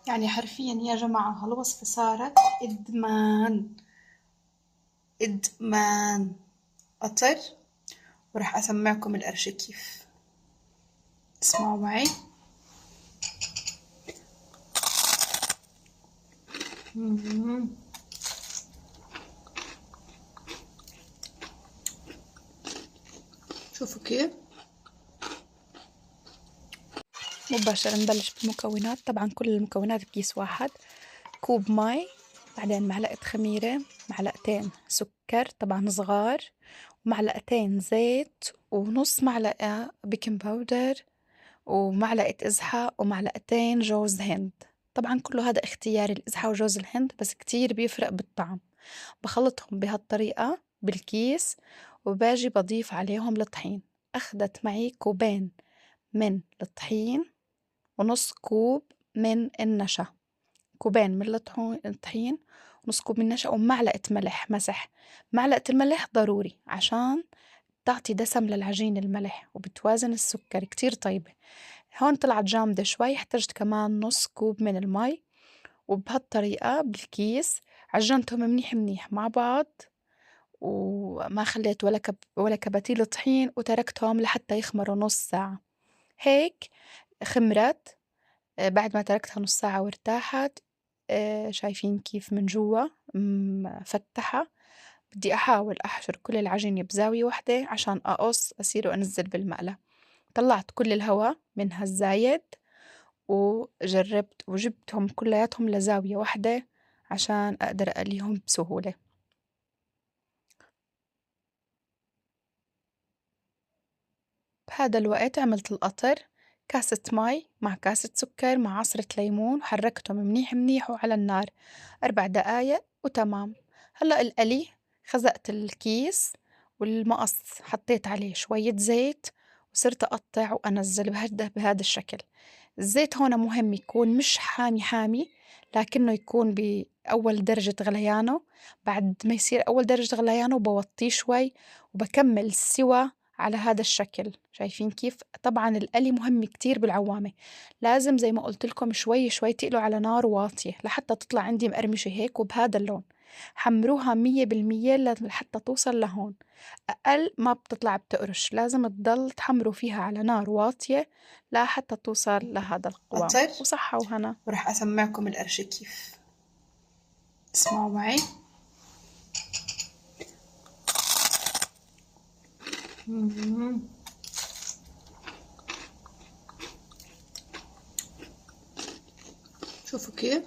يعني حرفيا يا جماعة هالوصفة صارت إدمان إدمان قطر. وراح أسمعكم القرشة كيف. اسمعوا معي. شوفوا كيف. مباشرة نبلش بالمكونات. طبعا كل المكونات بكيس واحد: كوب مي، بعدين معلقة خميرة، معلقتين سكر طبعا صغار، ومعلقتين زيت، ونص معلقة بيكنج باودر، ومعلقة قزحة، ومعلقتين جوز هند. طبعا كله هذا اختياري، القزحة وجوز الهند، بس كتير بيفرق بالطعم. بخلطهم بهالطريقة بالكيس، وباجي بضيف عليهم الطحين. أخدت معي كوبين من الطحين، ونص كوب من النشا. كوبين من الطحين، ونص كوب من النشا، ومعلقة ملح مسح. معلقة الملح ضروري عشان تعطي دسم للعجين الملح، وبتوازن السكر كتير طيبة. هون طلعت جامدة شوي، احتجت كمان نص كوب من المي. وبهالطريقة بالكيس عجنتهم منيح منيح مع بعض، وما خليت ولا كباتيل طحين، وتركتهم لحتى يخمروا نص ساعة. هيك خمرت. بعد ما تركتها نص ساعة وارتاحت، شايفين كيف من جوا مفتحة. بدي أحاول أحشر كل العجينة بزاوية واحدة عشان أقص أصير وأنزل بالمقلة. طلعت كل الهواء منها الزايد، وجربت وجبتهم كلياتهم لزاوية واحدة عشان أقدر أقليهم بسهولة. بهذا الوقت عملت القطر: كاسة مي مع كاسة سكر مع عصرة ليمون، وحركتهم منيح منيح وعلى النار 4 دقايق وتمام. هلأ القلي، خزقت الكيس والمقص، حطيت عليه شوية زيت، وصرت أقطع وأنزل بهذا الشكل. الزيت هون مهم يكون مش حامي حامي، لكنه يكون بأول درجة غليانه. بعد ما يصير أول درجة غليانه بوطيه شوي، وبكمل السوا على هذا الشكل. شايفين كيف؟ طبعا القلي مهم كتير بالعوامة. لازم زي ما قلت لكم شوي شوي تقلوا على نار واطية لحتى تطلع عندي مقرمشة هيك وبهذا اللون. حمروها 100% لحتى توصل لهون. أقل ما بتطلع بتقرش، لازم تضل تحمروا فيها على نار واطية لحتى توصل لهذا القوام. قطر. وصحة وهنا. وراح أسمعكم القرشة كيف. اسمعوا معي. شوفوا كيف.